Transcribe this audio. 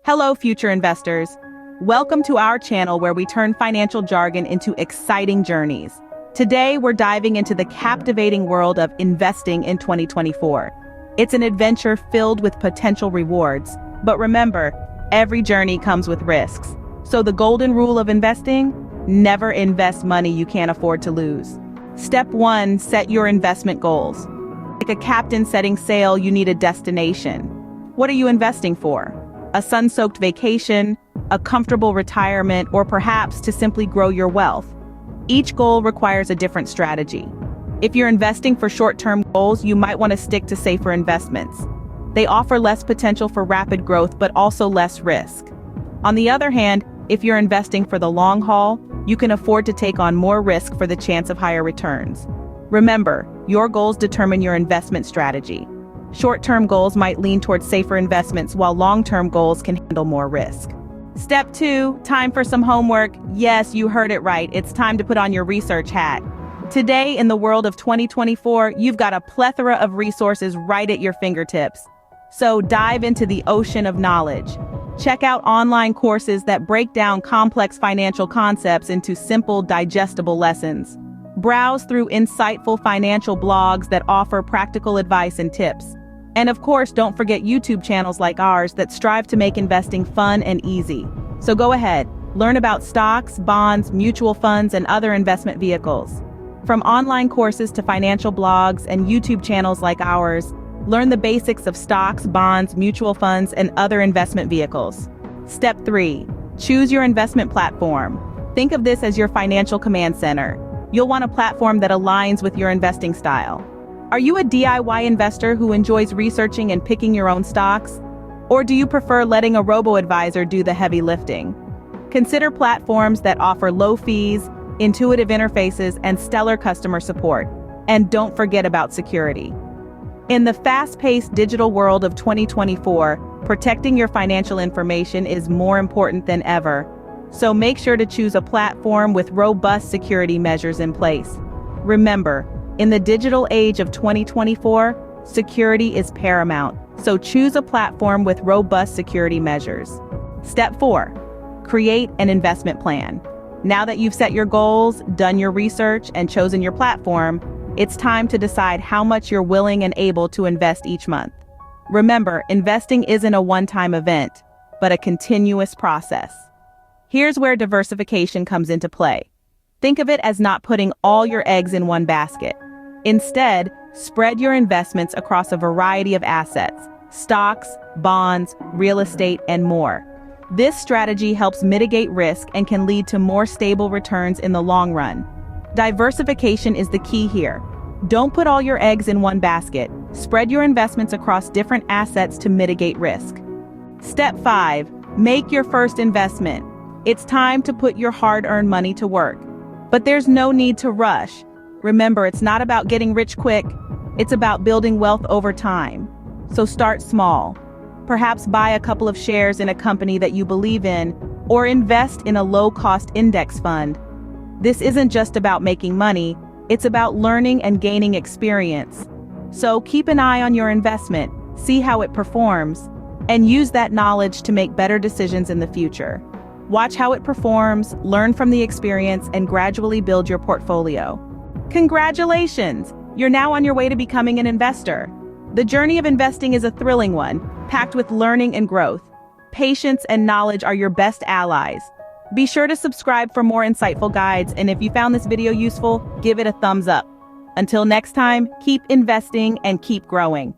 Hello, future investors. Welcome to our channel where we turn financial jargon into exciting journeys. Today, we're diving into the captivating world of investing in 2024. It's an adventure filled with potential rewards. But remember, every journey comes with risks. So the golden rule of investing: never invest money you can't afford to lose. Step 1, set your investment goals. Like a captain setting sail, you need a destination. What are you investing for? A sun-soaked vacation, a comfortable retirement, or perhaps to simply grow your wealth? Each goal requires a different strategy. If you're investing for short-term goals, you might want to stick to safer investments. They offer less potential for rapid growth, but also less risk. On the other hand, if you're investing for the long haul, you can afford to take on more risk for the chance of higher returns. Remember, your goals determine your investment strategy. Short-term goals might lean towards safer investments, while long-term goals can handle more risk. Step 2, time for some homework. Yes, you heard it right. It's time to put on your research hat. Today, in the world of 2024, you've got a plethora of resources right at your fingertips. So dive into the ocean of knowledge. Check out online courses that break down complex financial concepts into simple, digestible lessons. Browse through insightful financial blogs that offer practical advice and tips. And of course, don't forget YouTube channels like ours that strive to make investing fun and easy. So go ahead, learn about stocks, bonds, mutual funds, and other investment vehicles. From online courses to financial blogs and YouTube channels like ours, learn the basics of stocks, bonds, mutual funds, and other investment vehicles. Step 3, choose your investment platform. Think of this as your financial command center. You'll want a platform that aligns with your investing style. Are you a DIY investor who enjoys researching and picking your own stocks? Or do you prefer letting a robo-advisor do the heavy lifting? Consider platforms that offer low fees, intuitive interfaces, and stellar customer support. And don't forget about security. In the fast-paced digital world of 2024, protecting your financial information is more important than ever. So make sure to choose a platform with robust security measures in place. Remember, in the digital age of 2024, security is paramount. So choose a platform with robust security measures. Step 4, create an investment plan. Now that you've set your goals, done your research, and chosen your platform, it's time to decide how much you're willing and able to invest each month. Remember, investing isn't a one-time event, but a continuous process. Here's where diversification comes into play. Think of it as not putting all your eggs in one basket. Instead, spread your investments across a variety of assets: stocks, bonds, real estate, and more. This strategy helps mitigate risk and can lead to more stable returns in the long run. Diversification is the key here. Don't put all your eggs in one basket. Spread your investments across different assets to mitigate risk. Step 5, make your first investment. It's time to put your hard-earned money to work. But there's no need to rush. Remember, it's not about getting rich quick. It's about building wealth over time. So start small. Perhaps buy a couple of shares in a company that you believe in, or invest in a low-cost index fund. This isn't just about making money, it's about learning and gaining experience. So keep an eye on your investment, see how it performs, and use that knowledge to make better decisions in the future. Watch how it performs, learn from the experience, and gradually build your portfolio. Congratulations! You're now on your way to becoming an investor. The journey of investing is a thrilling one, packed with learning and growth. Patience and knowledge are your best allies. Be sure to subscribe for more insightful guides, and if you found this video useful, give it a thumbs up. Until next time, keep investing and keep growing.